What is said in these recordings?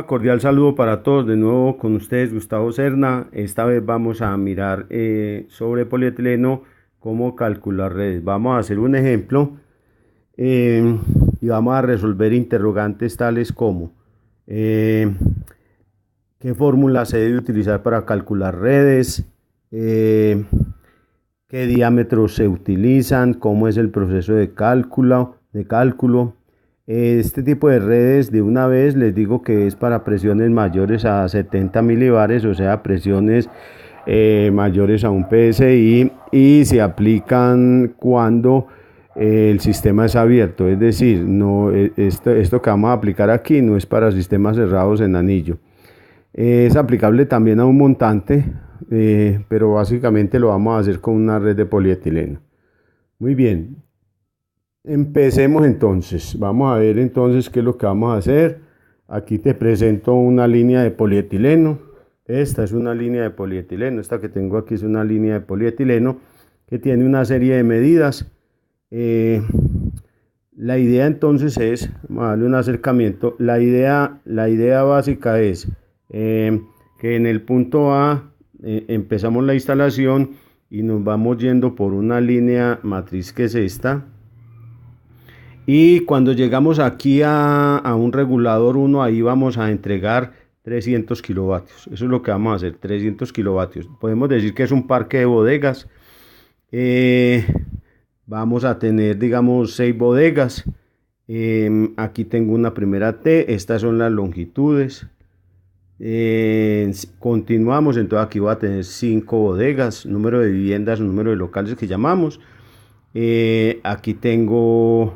Cordial saludo para todos, de nuevo con ustedes Gustavo Serna. Esta vez vamos a mirar sobre polietileno cómo calcular redes. Vamos a hacer un ejemplo y vamos a resolver interrogantes tales como qué fórmula se debe utilizar para calcular redes, qué diámetros se utilizan, cómo es el proceso de cálculo. Este tipo de redes, de una vez les digo que es para presiones mayores a 70 milibares, o sea, presiones mayores a un PSI, y se aplican cuando el sistema es abierto, es decir, no, esto que vamos a aplicar aquí no es para sistemas cerrados en anillo. Es aplicable también a un montante, pero básicamente lo vamos a hacer con una red de polietileno. Muy bien. Empecemos entonces, vamos a ver entonces qué es lo que vamos a hacer. Aquí te presento una línea de polietileno. Esta es una línea de polietileno, esta que tengo aquí es una línea de polietileno que tiene una serie de medidas. La idea entonces es, vamos a darle un acercamiento, la idea básica es que en el punto A empezamos la instalación y nos vamos yendo por una línea matriz que es esta. Y cuando llegamos aquí a un regulador 1, ahí vamos a entregar 300 kilovatios. Eso es lo que vamos a hacer, 300 kilovatios. Podemos decir que es un parque de bodegas. Vamos a tener, digamos, 6 bodegas. Aquí tengo una primera T, estas son las longitudes. Continuamos, entonces aquí voy a tener 5 bodegas, número de viviendas, número de locales que llamamos. Aquí tengo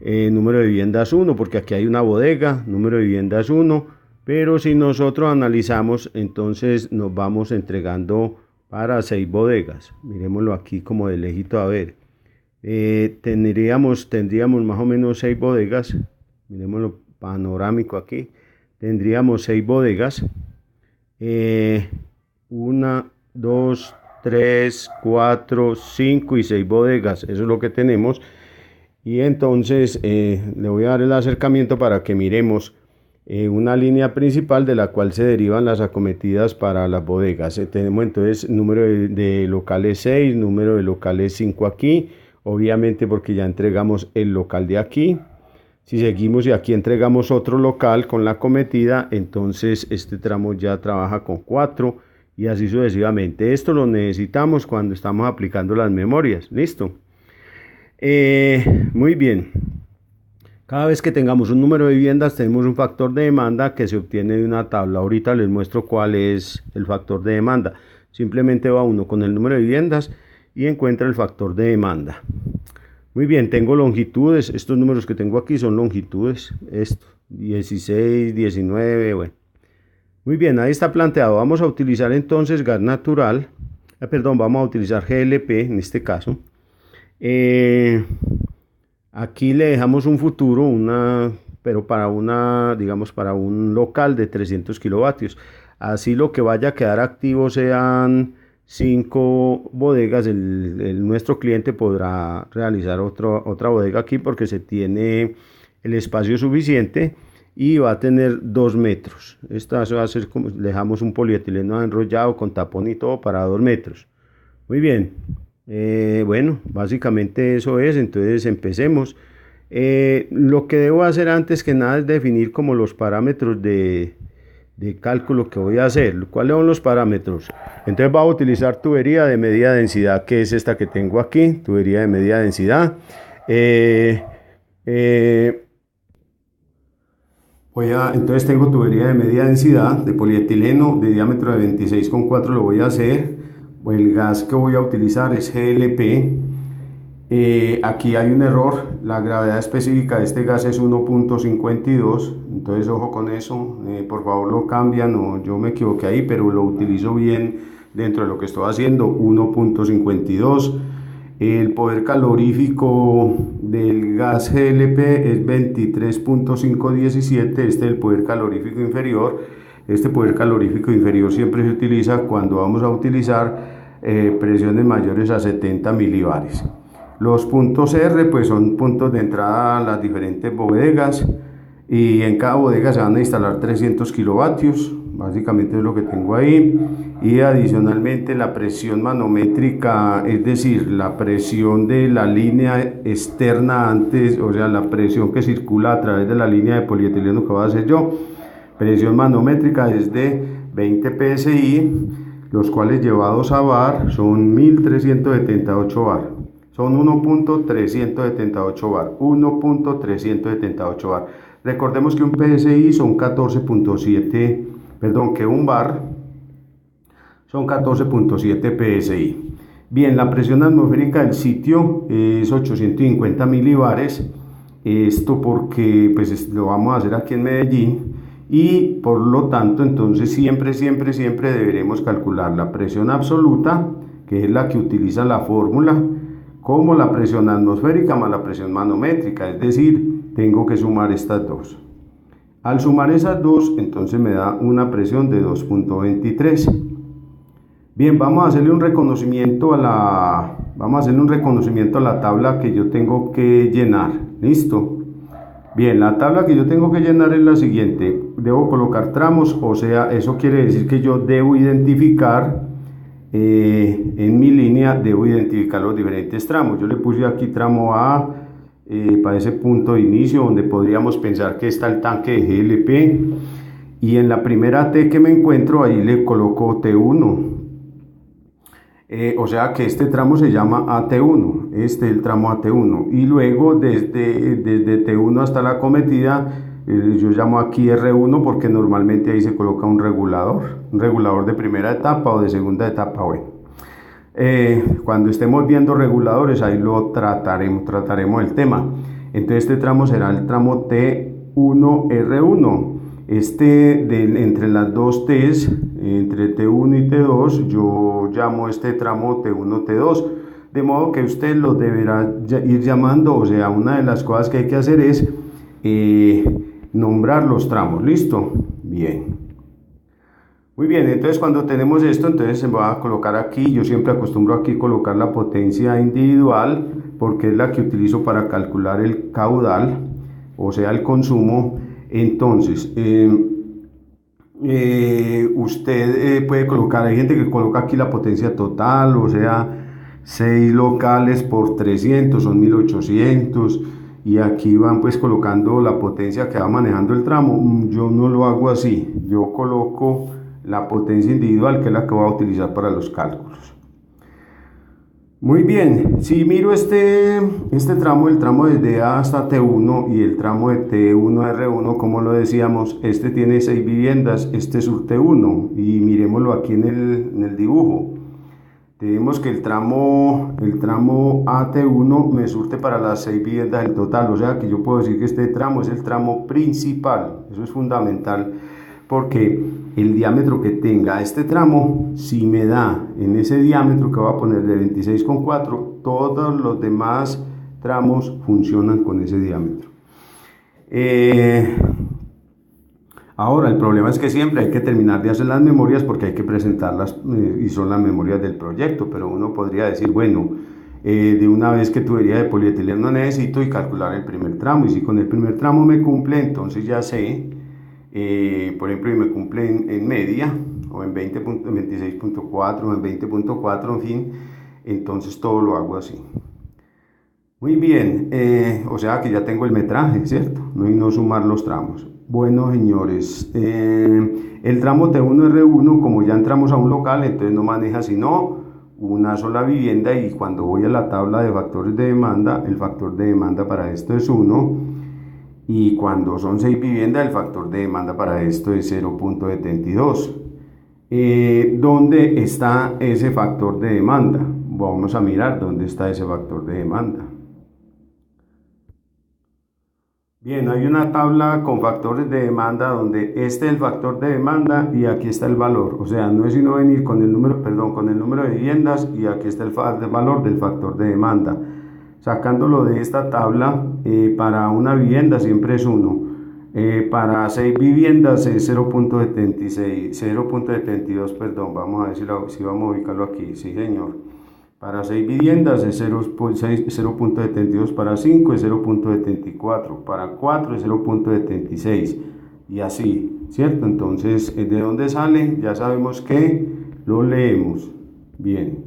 número de viviendas 1, porque aquí hay una bodega, número de viviendas 1, pero si nosotros analizamos, entonces nos vamos entregando para 6 bodegas. Miremoslo aquí como de lejito a ver. Tendríamos más o menos 6 bodegas. Miremoslo panorámico aquí. Tendríamos 6 bodegas. 1, 2, 3, 4, 5 y 6 bodegas. Eso es lo que tenemos. Y entonces le voy a dar el acercamiento para que miremos una línea principal de la cual se derivan las acometidas para las bodegas. Tenemos entonces número de locales 6, número de locales 5 aquí, obviamente porque ya entregamos el local de aquí. Si seguimos y aquí entregamos otro local con la acometida, entonces este tramo ya trabaja con 4 y así sucesivamente. Esto lo necesitamos cuando estamos aplicando las memorias. ¿Listo? Muy bien. Cada vez que tengamos un número de viviendas tenemos un factor de demanda que se obtiene de una tabla. Ahorita les muestro cuál es el factor de demanda. Simplemente va uno con el número de viviendas y encuentra el factor de demanda. Muy bien, tengo longitudes. Estos números que tengo aquí son longitudes. Esto, 16, 19, bueno. Muy bien, ahí está planteado. Vamos a utilizar entonces gas natural. Vamos a utilizar GLP en este caso. Aquí le dejamos un futuro, pero digamos, para un local de 300 kilovatios. Así lo que vaya a quedar activo sean 5 bodegas, nuestro cliente podrá realizar otra bodega aquí porque se tiene el espacio suficiente y va a tener 2 metros. Esta va a ser como, dejamos un polietileno enrollado con tapón y todo para 2 metros. Muy bien. Bueno, básicamente eso es, entonces empecemos. Lo que debo hacer antes que nada es definir como los parámetros de cálculo que voy a hacer. ¿Cuáles son los parámetros? Entonces voy a utilizar tubería de media densidad, que es esta que tengo aquí, tubería de media densidad. Entonces tengo tubería de media densidad de polietileno de diámetro de 26,4, lo voy a hacer. El gas que voy a utilizar es GLP. Aquí hay un error, la gravedad específica de este gas es 1.52, entonces ojo con eso, por favor lo cambian, o yo me equivoqué ahí, pero lo utilizo bien dentro de lo que estoy haciendo, 1.52. El poder calorífico del gas GLP es 23.517, este es el poder calorífico inferior. Este poder calorífico inferior siempre se utiliza cuando vamos a utilizar presiones mayores a 70 milibares. Los puntos R pues son puntos de entrada a las diferentes bodegas. y en cada bodega se van a instalar 300 kilovatios, básicamente es lo que tengo ahí, y adicionalmente la presión manométrica, es decir, la presión de la línea externa antes, o sea, la presión que circula a través de la línea de polietileno que voy a hacer yo, presión manométrica es de 20 psi, los cuales llevados a bar son 1378 bar. Son 1.378 bar, 1.378 bar. Recordemos que un PSI son 14.7, perdón, que un bar son 14.7 PSI. Bien, la presión atmosférica del sitio es 850 milibares. Esto porque pues lo vamos a hacer aquí en Medellín y por lo tanto entonces siempre deberemos calcular la presión absoluta, que es la que utiliza la fórmula, como la presión atmosférica más la presión manométrica, es decir, tengo que sumar estas dos. Al sumar esas dos, entonces me da una presión de 2.23. Bien, vamos a hacerle un reconocimiento a la tabla que yo tengo que llenar. ¿Listo? Bien, la tabla que yo tengo que llenar es la siguiente. Debo colocar tramos, o sea, eso quiere decir que yo debo identificar en mi línea, debo identificar los diferentes tramos. Yo le puse aquí tramo A para ese punto de inicio donde podríamos pensar que está el tanque de GLP, y en la primera T que me encuentro ahí le coloco T1. O sea que este tramo se llama AT1, este es el tramo AT1, y luego desde T1 hasta la cometida yo llamo aquí R1 porque normalmente ahí se coloca un regulador de primera etapa o de segunda etapa. Bueno, cuando estemos viendo reguladores ahí lo trataremos el tema. Entonces este tramo será el tramo T1R1. Entre las dos T's, entre T1 y T2, yo llamo este tramo T1, T2, de modo que usted lo deberá ir llamando. O sea, una de las cosas que hay que hacer es nombrar los tramos. ¿Listo? Bien. Muy bien, entonces cuando tenemos esto, entonces se va a colocar aquí, yo siempre acostumbro aquí colocar la potencia individual, porque es la que utilizo para calcular el caudal, o sea, el consumo. Entonces, usted puede colocar, hay gente que coloca aquí la potencia total, o sea, 6 locales por 300 son 1800, y aquí van pues colocando la potencia que va manejando el tramo. Yo no lo hago así, yo coloco la potencia individual, que es la que voy a utilizar para los cálculos. Muy bien, si miro este tramo, el tramo desde A hasta T1 y el tramo de T1R1, como lo decíamos, este tiene 6 viviendas, este es un T1, y miremoslo aquí en el dibujo. Tenemos que el tramo AT1 me surte para las 6 viviendas del total, o sea que yo puedo decir que este tramo es el tramo principal. Eso es fundamental, porque el diámetro que tenga este tramo, si me da en ese diámetro que voy a poner de 26,4, todos los demás tramos funcionan con ese diámetro. Ahora, el problema es que siempre hay que terminar de hacer las memorias porque hay que presentarlas y son las memorias del proyecto, pero uno podría decir, bueno, de una vez que tubería de polietileno necesito y calcular el primer tramo, y si con el primer tramo me cumple, entonces ya sé, por ejemplo, y me cumple en media, o en 26.4, o en 20.4, en fin, entonces todo lo hago así. Muy bien, o sea que ya tengo el metraje, ¿cierto? No sumar los tramos. Bueno, señores, el tramo T1R1, como ya entramos a un local, entonces no maneja sino una sola vivienda, y cuando voy a la tabla de factores de demanda, el factor de demanda para esto es 1, y cuando son 6 viviendas, el factor de demanda para esto es 0.72. ¿Dónde está ese factor de demanda? Vamos a mirar dónde está ese factor de demanda. Bien, hay una tabla con factores de demanda donde este es el factor de demanda y aquí está el valor. O sea, no es sino venir con el número, con el número de viviendas, y aquí está el valor del factor de demanda. Sacándolo de esta tabla, para una vivienda siempre es 1. Para 6 viviendas es 0.76, 0.72, perdón. Vamos a ver si vamos a ubicarlo aquí. Sí, señor. Para 6 viviendas es 0.72, para 5 es 0.74, para 4 es 0.76 y así, ¿cierto? Entonces, ¿de dónde sale? Ya sabemos que lo leemos. Bien.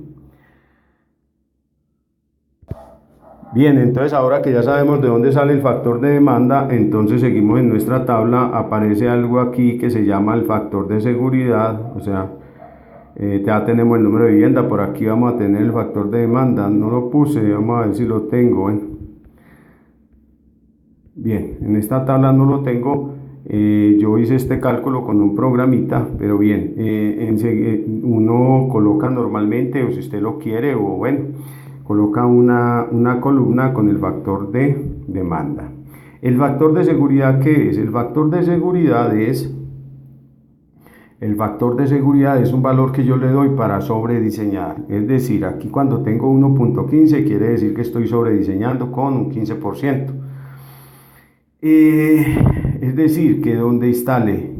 Bien, entonces ahora que ya sabemos de dónde sale el factor de demanda, entonces seguimos en nuestra tabla, aparece algo aquí que se llama el factor de seguridad, o sea, ya tenemos el número de vivienda, por aquí vamos a tener el factor de demanda, no lo puse, vamos a ver si lo tengo. Bueno. Bien, en esta tabla no lo tengo, yo hice este cálculo con un programita, pero bien, uno coloca normalmente, o si usted lo quiere, o bueno, coloca una columna con el factor de demanda. ¿El factor de seguridad qué es? El factor de seguridad es un valor que yo le doy para sobrediseñar. Es decir, aquí cuando tengo 1.15 quiere decir que estoy sobrediseñando con un 15%. Es decir, que donde instale,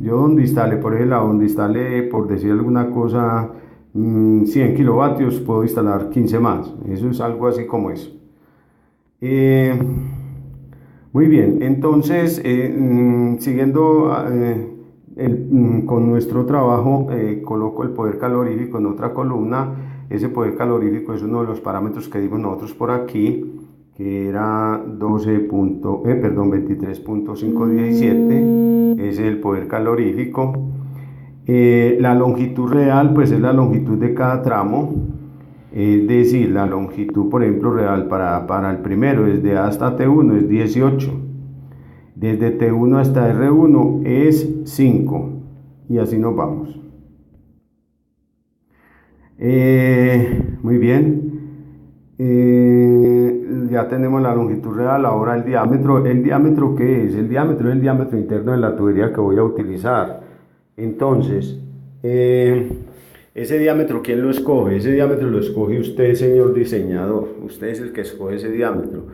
por ejemplo, donde instale, por decir alguna cosa, 100 kilovatios, puedo instalar 15 más. Eso es algo así como eso. Muy bien, entonces, siguiendo con nuestro trabajo, coloco el poder calorífico en otra columna. Ese poder calorífico es uno de los parámetros que dimos nosotros por aquí, que era 23.517, es el poder calorífico. La longitud real, pues es la longitud de cada tramo, es decir, la longitud, por ejemplo, real para el primero, desde A hasta T1 es 18, desde T1 hasta R1 es 5, y así nos vamos. Muy bien. Ya tenemos la longitud real, ahora el diámetro. ¿El diámetro qué es? El diámetro es el diámetro interno de la tubería que voy a utilizar. Entonces, ese diámetro, ¿quién lo escoge? Ese diámetro lo escoge usted, señor diseñador. Usted es el que escoge ese diámetro.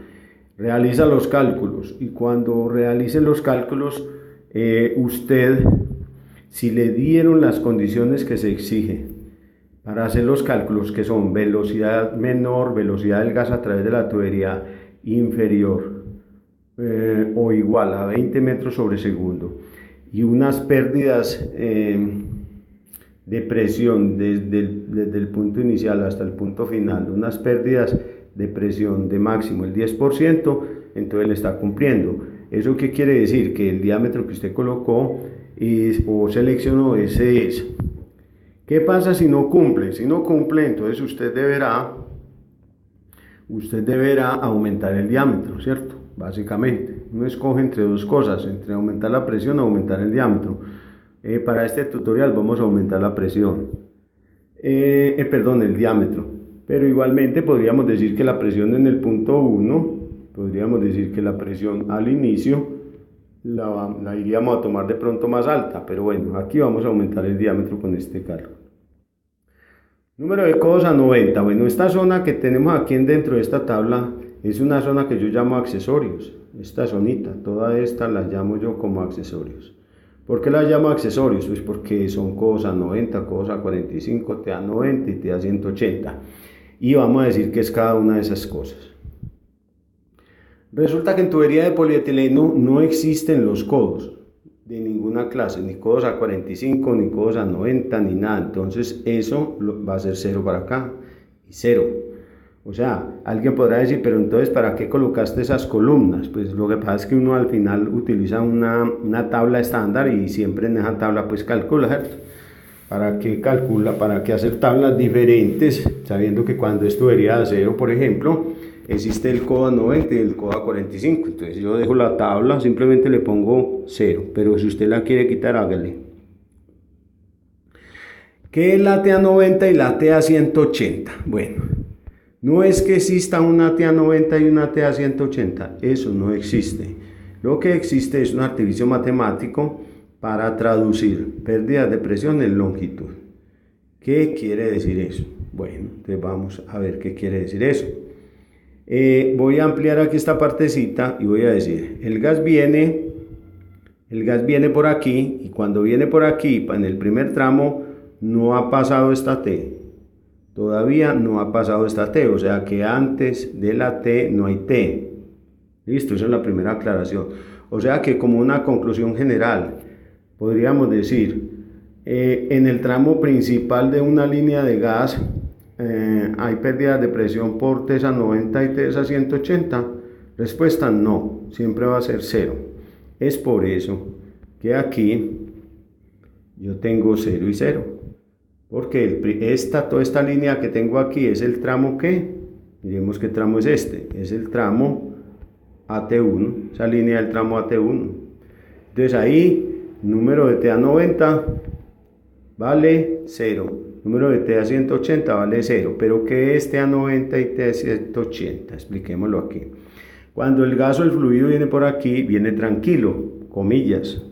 Realiza los cálculos y cuando realice los cálculos, usted, si le dieron las condiciones que se exige para hacer los cálculos, que son velocidad menor, velocidad del gas a través de la tubería inferior o igual a 20 metros sobre segundo, y unas pérdidas de presión desde el punto inicial hasta el punto final, unas pérdidas de presión de máximo el 10%, entonces le está cumpliendo. ¿Eso qué quiere decir? Que el diámetro que usted colocó o seleccionó, ese es. ¿Qué pasa si no cumple? Si no cumple, entonces usted deberá aumentar el diámetro, ¿cierto? Básicamente, uno escoge entre dos cosas, entre aumentar la presión o aumentar el diámetro. Para este tutorial vamos a aumentar la presión, el diámetro, pero igualmente podríamos decir que la presión en el punto 1, podríamos decir que la presión al inicio la iríamos a tomar de pronto más alta, pero bueno, aquí vamos a aumentar el diámetro con este cálculo. Número de codos a 90. Bueno, esta zona que tenemos aquí dentro de esta tabla es una zona que yo llamo accesorios. Esta zonita, toda esta la llamo yo como accesorios. ¿Por qué la llamo accesorios? Pues porque son codos a 90, codos a 45, TA 90 y TA 180. Y vamos a decir que es cada una de esas cosas. Resulta que en tubería de polietileno no existen los codos de ninguna clase, ni codos a 45, ni codos a 90, ni nada. Entonces eso va a ser 0 para acá y 0. O sea, alguien podrá decir, pero entonces ¿para qué colocaste esas columnas? Pues lo que pasa es que uno al final utiliza una tabla estándar y siempre en esa tabla pues calcula, ¿cierto? ¿Para qué calcula? ¿Para qué hacer tablas diferentes? Sabiendo que cuando es tubería de acero, por ejemplo, existe el codo a 90 y el codo a 45. Entonces yo dejo la tabla, simplemente le pongo 0. Pero si usted la quiere quitar, hágale. ¿Qué es la TA 90 y la TA 180? Bueno, no es que exista una TA 90 y una TA 180. Eso no existe. Lo que existe es un artificio matemático para traducir pérdidas de presión en longitud. ¿Qué quiere decir eso? Bueno, entonces vamos a ver qué quiere decir eso. Voy a ampliar aquí esta partecita y voy a decir, el gas viene por aquí, y cuando viene por aquí, en el primer tramo, no ha pasado esta T. Todavía no ha pasado esta T, o sea que antes de la T no hay T. Listo, esa es la primera aclaración. O sea que como una conclusión general, podríamos decir, en el tramo principal de una línea de gas hay pérdidas de presión por TESA 90 y TESA 180. Respuesta no, siempre va a ser cero. Es por eso que aquí yo tengo 0 y 0. Porque toda esta línea que tengo aquí es el tramo que, miremos qué tramo es este, es el tramo AT1, esa línea del tramo AT1. Entonces ahí, número de TA90 vale 0, número de TA180 vale 0, pero ¿qué es TA90 y TA180? Expliquémoslo aquí. Cuando el gas o el fluido viene por aquí, viene tranquilo, comillas.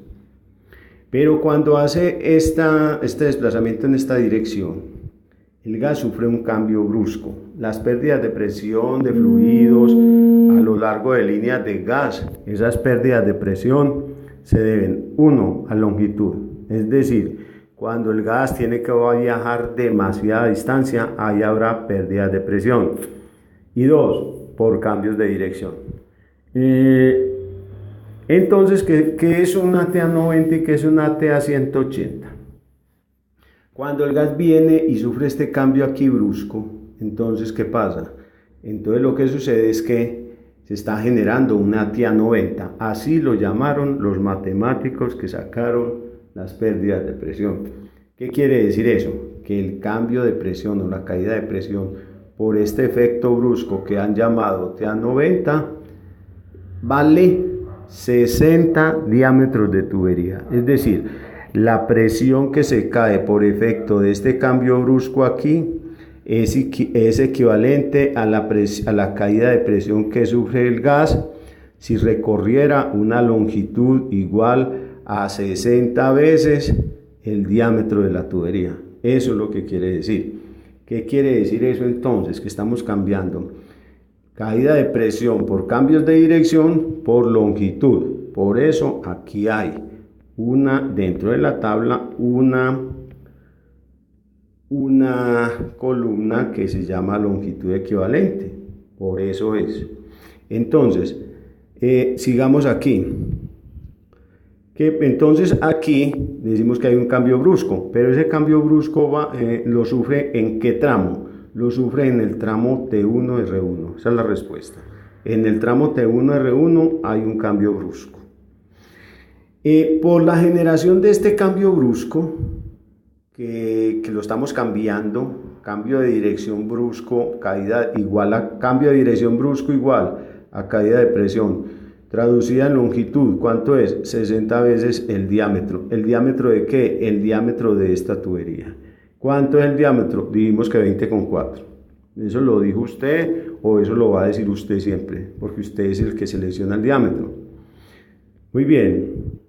Pero cuando hace este desplazamiento en esta dirección, el gas sufre un cambio brusco. Las pérdidas de presión de fluidos a lo largo de líneas de gas, esas pérdidas de presión se deben, 1, a longitud. Es decir, cuando el gas tiene que viajar demasiada distancia, ahí habrá pérdidas de presión. Y 2, por cambios de dirección. Entonces, ¿qué es una TA90 y qué es una TA180? Cuando el gas viene y sufre este cambio aquí brusco, entonces, ¿qué pasa? Entonces lo que sucede es que se está generando una TA90. Así lo llamaron los matemáticos que sacaron las pérdidas de presión. ¿Qué quiere decir eso? Que el cambio de presión o la caída de presión por este efecto brusco que han llamado TA90 vale 60 diámetros de tubería. Es decir, la presión que se cae por efecto de este cambio brusco aquí es equivalente a la caída de presión que sufre el gas si recorriera una longitud igual a 60 veces el diámetro de la tubería. Eso es lo que quiere decir. ¿Qué quiere decir eso entonces? Que estamos cambiando caída de presión por cambios de dirección por longitud. Por eso aquí hay dentro de la tabla una columna que se llama longitud equivalente. Por eso es. Entonces, sigamos aquí. Entonces aquí decimos que hay un cambio brusco, pero ese cambio brusco lo sufre ¿en qué tramo? Lo sufre en el tramo T1R1, esa es la respuesta. En el tramo T1R1 hay un cambio brusco. Por la generación de este cambio brusco, que lo estamos cambiando, cambio de dirección brusco, caída igual a cambio de dirección brusco igual a caída de presión, traducida en longitud, ¿cuánto es? 60 veces el diámetro. ¿El diámetro de qué? El diámetro de esta tubería. ¿Cuánto es el diámetro? Dijimos que 20 con 4. ¿Eso lo dijo usted o eso lo va a decir usted siempre? Porque usted es el que selecciona el diámetro. Muy bien.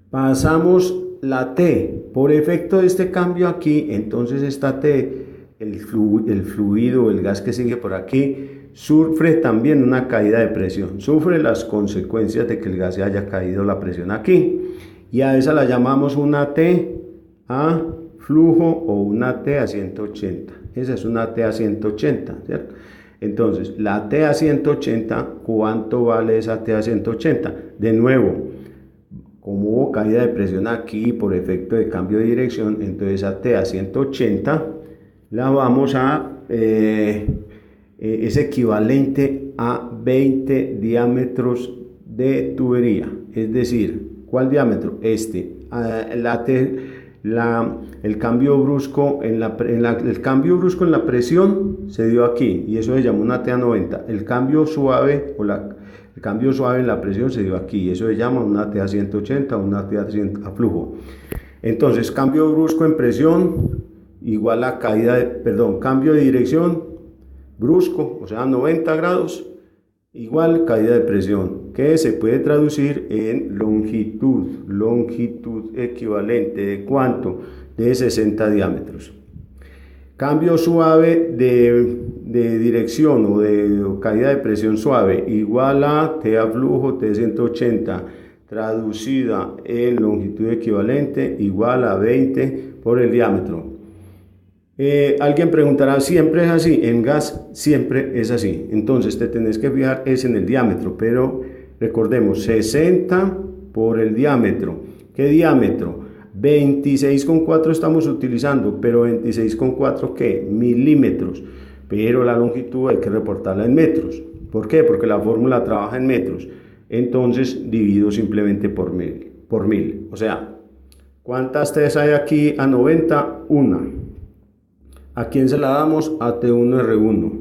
Pasamos la T. Por efecto de este cambio aquí, entonces esta T, el fluido, el gas que sigue por aquí, sufre también una caída de presión. Sufre las consecuencias de que el gas se haya caído la presión aquí. Y a esa la llamamos una T a flujo o una T a 180. Esa es una T a 180, ¿cierto? Entonces, la T a 180, ¿cuánto vale esa T a 180? De nuevo, como hubo caída de presión aquí por efecto de cambio de dirección, entonces esa T a 180 la vamos a, es equivalente a 20 diámetros de tubería. Es decir, ¿cuál diámetro? Este. El cambio brusco en la presión se dio aquí y eso se llamó una TA90. El cambio suave en la presión se dio aquí y eso se llama una TA180 o una TA100 a flujo. Entonces, cambio brusco en presión igual a cambio de dirección brusco, o sea, 90 grados, igual caída de presión, que se puede traducir en longitud equivalente de ¿cuánto? De 60 diámetros. Cambio suave de dirección o de caída de presión suave igual a T a flujo T180 traducida en longitud equivalente igual a 20 por el diámetro. Alguien preguntará, ¿siempre es así? En gas siempre es así. Entonces te tenés que fijar es en el diámetro, pero recordemos, 60 por el diámetro. ¿Qué diámetro? 26,4 estamos utilizando, pero 26,4 ¿qué? Milímetros. Pero la longitud hay que reportarla en metros. ¿Por qué? Porque la fórmula trabaja en metros. Entonces divido simplemente por mil. O sea, ¿cuántas T's hay aquí a 90? Una. ¿A quién se la damos? A T1R1.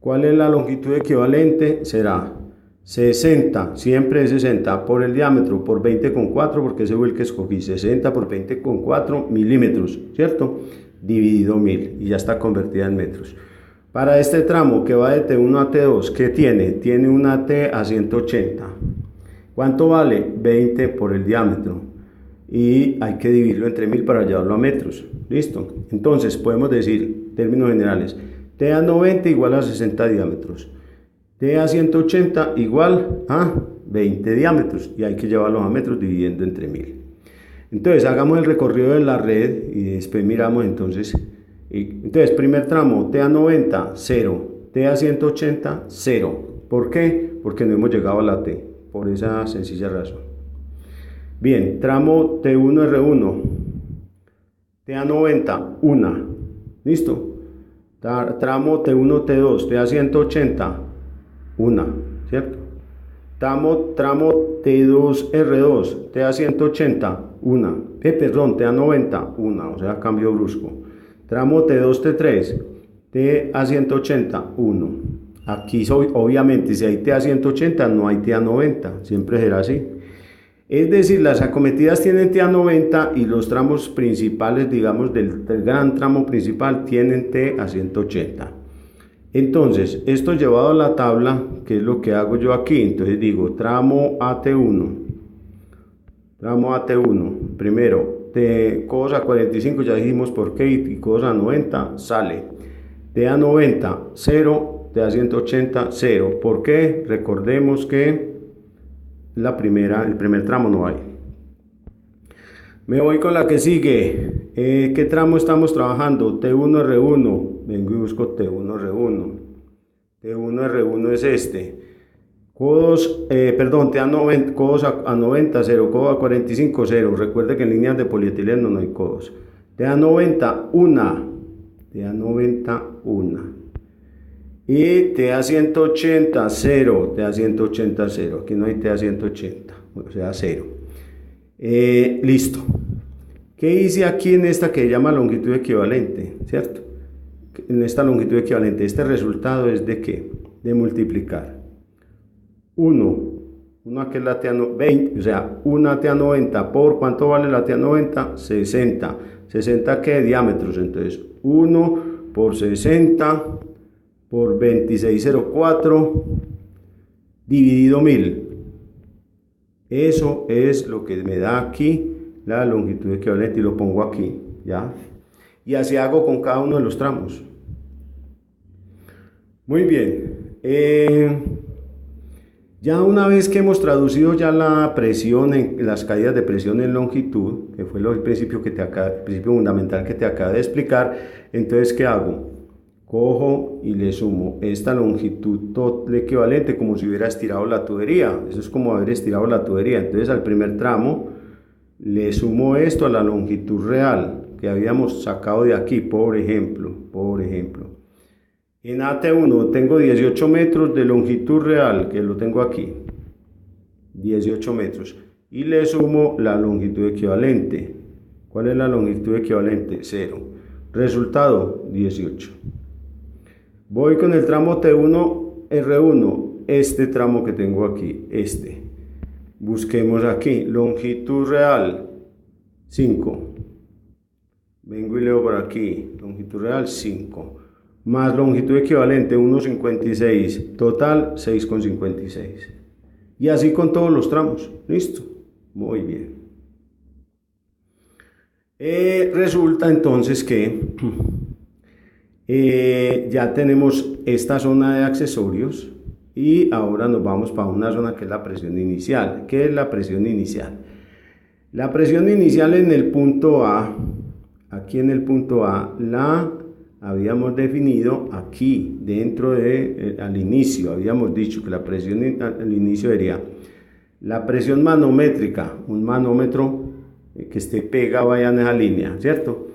¿Cuál es la longitud equivalente? Será 60, siempre es 60 por el diámetro, por 20,4, porque ese fue el que escogí, 60 por 20,4 milímetros, ¿cierto? Dividido 1000 y ya está convertida en metros. Para este tramo que va de T1 a T2, ¿qué tiene? Tiene una T a 180. ¿Cuánto vale? 20 por el diámetro. Y hay que dividirlo entre 1000 para llevarlo a metros. ¿Listo? Entonces podemos decir, términos generales, T a 90 igual a 60 diámetros. T a 180 igual a 20 diámetros. Y hay que llevarlos a metros dividiendo entre 1000. Entonces hagamos el recorrido de la red y después miramos entonces. Entonces primer tramo, T a 90, 0. T a 180, 0. ¿Por qué? Porque no hemos llegado a la T. Por esa sencilla razón. Bien, tramo T1R1, T a 90, 1, ¿listo? Tramo T1, T2, T a 180, 1, ¿cierto? Tramo T2R2, T a 180, 1, perdón, T a 90, 1, o sea, cambio brusco. Tramo T2, T3, T a 180, 1. Aquí obviamente si hay T a 180 no hay T a 90, siempre será así. Es decir, las acometidas tienen T a 90 y los tramos principales, digamos, del gran tramo principal tienen T a 180. Entonces, esto llevado a la tabla, ¿qué es lo que hago yo aquí? Entonces digo, tramo AT1, primero, T cosa 45, ya dijimos por qué, y cosa 90, sale. T a 90, 0, T a 180, 0. ¿Por qué? Recordemos que el primer tramo no hay. Me voy con la que sigue. ¿Qué tramo estamos trabajando? T1R1. Vengo y busco T1R1. T1R1 es este. Codos, T a 90, codos a 90, 0. Codos a 45, 0. Recuerde que en líneas de polietileno no hay codos. T a 90, 1. T a 90, 1. Y T a 180, 0, T a 180, 0. Aquí no hay T a 180, o sea, 0. Listo. ¿Qué hice aquí en esta que se llama longitud equivalente? ¿Cierto? En esta longitud equivalente, este resultado es de ¿qué? De multiplicar 1 que es la T a 20, o sea, 1 T a 90 por, ¿cuánto vale la T a 90? 60. ¿60 qué? Diámetros. Entonces, 1 por 60 por 26,04 dividido 1000. Eso es lo que me da aquí la longitud equivalente y lo pongo aquí, ¿ya? Y así hago con cada uno de los tramos. Muy bien. Ya una vez que hemos traducido ya la presión, las caídas de presión en longitud, que fue el principio fundamental que te acabo de explicar, entonces, ¿qué hago? Cojo y le sumo esta longitud equivalente como si hubiera estirado la tubería. Eso es como haber estirado la tubería. Entonces al primer tramo le sumo esto a la longitud real que habíamos sacado de aquí, por ejemplo. En AT1 tengo 18 metros de longitud real, que lo tengo aquí, 18 metros. Y le sumo la longitud equivalente. ¿Cuál es la longitud equivalente? 0. Resultado, 18. Voy con el tramo T1R1, este tramo que tengo aquí, este. Busquemos aquí, longitud real, 5. Vengo y leo por aquí, longitud real, 5. Más longitud equivalente, 1,56. Total, 6,56. Y así con todos los tramos. ¿Listo? Muy bien. Resulta entonces que ya tenemos esta zona de accesorios y ahora nos vamos para una zona que es la presión inicial. ¿Qué es la presión inicial? La presión inicial en el punto A, aquí en el punto A, la habíamos definido aquí, dentro de, al inicio, habíamos dicho que la presión al inicio sería la presión manométrica, un manómetro que esté pegado allá en esa línea, ¿cierto?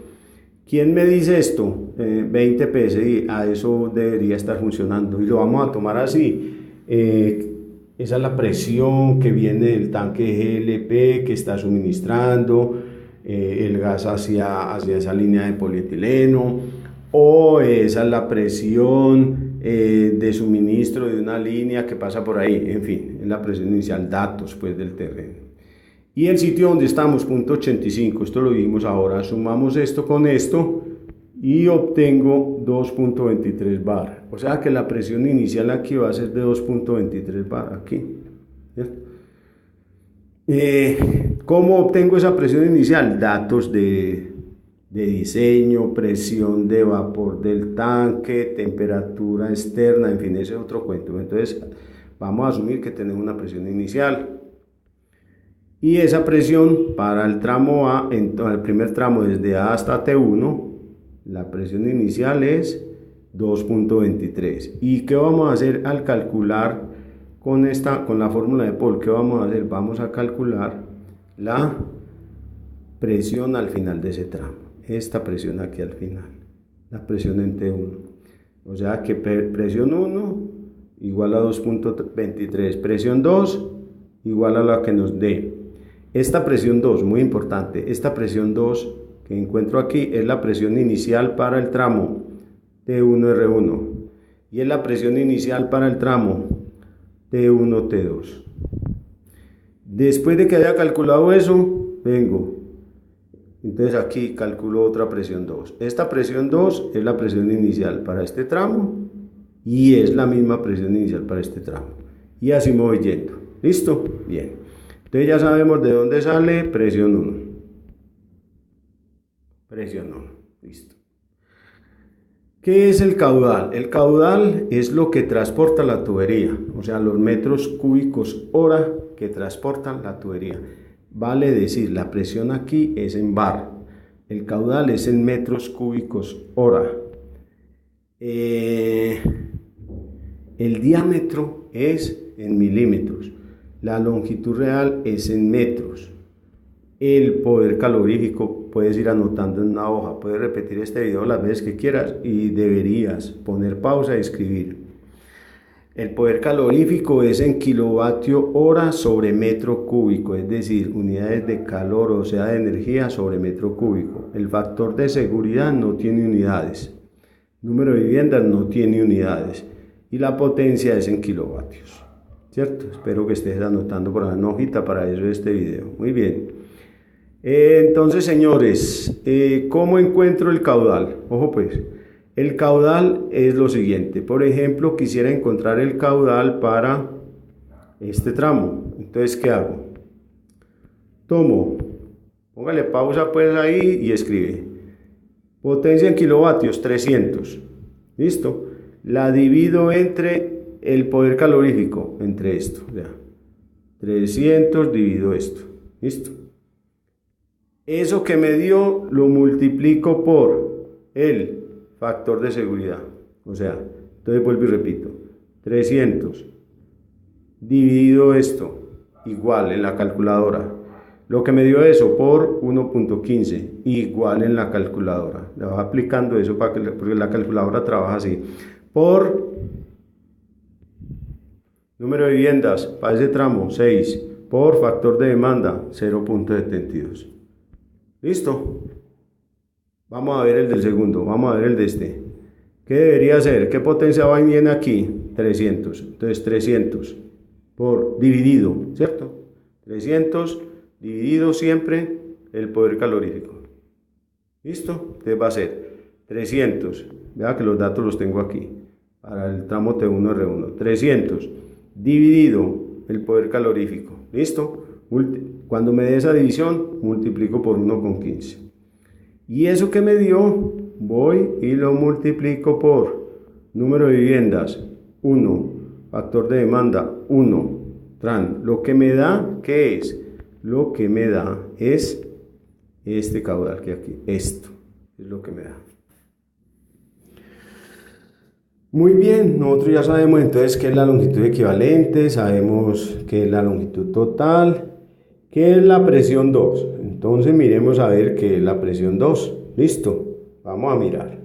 ¿Quién me dice esto? 20 psi, a eso debería estar funcionando y lo vamos a tomar así. Esa es la presión que viene del tanque GLP que está suministrando el gas hacia esa línea de polietileno, o esa es la presión de suministro de una línea que pasa por ahí. En fin, es la presión inicial, datos pues del terreno. Y el sitio donde estamos, punto 85, esto lo vimos ahora, sumamos esto con esto y obtengo 2.23 bar. O sea que la presión inicial aquí va a ser de 2.23 bar, aquí. ¿Cómo obtengo esa presión inicial? Datos de diseño, presión de vapor del tanque, temperatura externa, en fin, ese es otro cuento. Entonces, vamos a asumir que tenemos una presión inicial. Y esa presión para el tramo A, en el primer tramo desde A hasta T1, la presión inicial es 2.23. ¿Y qué vamos a hacer al calcular con la fórmula de Paul? ¿Qué vamos a hacer? Vamos a calcular la presión al final de ese tramo. Esta presión aquí al final, la presión en T1. O sea que presión 1 igual a 2.23, presión 2 igual a la que nos dé. Esta presión 2, muy importante, esta presión 2 que encuentro aquí es la presión inicial para el tramo T1R1 y es la presión inicial para el tramo T1T2. Después de que haya calculado eso, vengo. Entonces aquí calculo otra presión 2. Esta presión 2 es la presión inicial para este tramo y es la misma presión inicial para este tramo. Y así me voy yendo. ¿Listo? Bien. Entonces ya sabemos de dónde sale presión 1. Presión 1. Listo. ¿Qué es el caudal? El caudal es lo que transporta la tubería, o sea, los metros cúbicos hora que transportan la tubería. Vale decir, la presión aquí es en bar, el caudal es en metros cúbicos hora. El diámetro es en milímetros, la longitud real es en metros. El poder calorífico puedes ir anotando en una hoja, puedes repetir este video las veces que quieras y deberías poner pausa y escribir. El poder calorífico es en kilovatio hora sobre metro cúbico, es decir, unidades de calor, o sea, de energía sobre metro cúbico. El factor de seguridad no tiene unidades, número de viviendas no tiene unidades y la potencia es en kilovatios, ¿cierto? Espero que estés anotando por una hojita para eso este video. Muy bien. Entonces, señores, ¿cómo encuentro el caudal? Ojo pues, el caudal es lo siguiente. Por ejemplo, quisiera encontrar el caudal para este tramo. Entonces, ¿qué hago? Tomo, póngale pausa pues ahí y escribe. Potencia en kilovatios, 300. ¿Listo? La divido entre el poder calorífico, entre esto. Ya. 300 divido esto. ¿Listo? Eso que me dio lo multiplico por el factor de seguridad. O sea, entonces vuelvo y repito. 300 dividido esto, igual en la calculadora. Lo que me dio eso por 1.15, igual en la calculadora. Le vas aplicando eso porque la calculadora trabaja así. Por número de viviendas para ese tramo, 6. Por factor de demanda, 0.72. ¿Listo? Vamos a ver el del segundo, vamos a ver el de este. ¿Qué debería ser? ¿Qué potencia va bien aquí? 300. Entonces 300 por dividido, ¿cierto? 300 dividido siempre el poder calorífico. ¿Listo? Entonces va a ser 300. Vea que los datos los tengo aquí. Para el tramo T1R1. 300 dividido el poder calorífico. ¿Listo? Cuando me dé esa división, multiplico por 1.15. Y eso que me dio, voy y lo multiplico por número de viviendas, 1, factor de demanda, 1, tran. Lo que me da, ¿qué es? Lo que me da es este caudal que aquí, esto. Es lo que me da. Muy bien, nosotros ya sabemos entonces qué es la longitud equivalente, sabemos qué es la longitud total, qué es la presión 2. Entonces miremos a ver qué es la presión 2. Listo, vamos a mirar.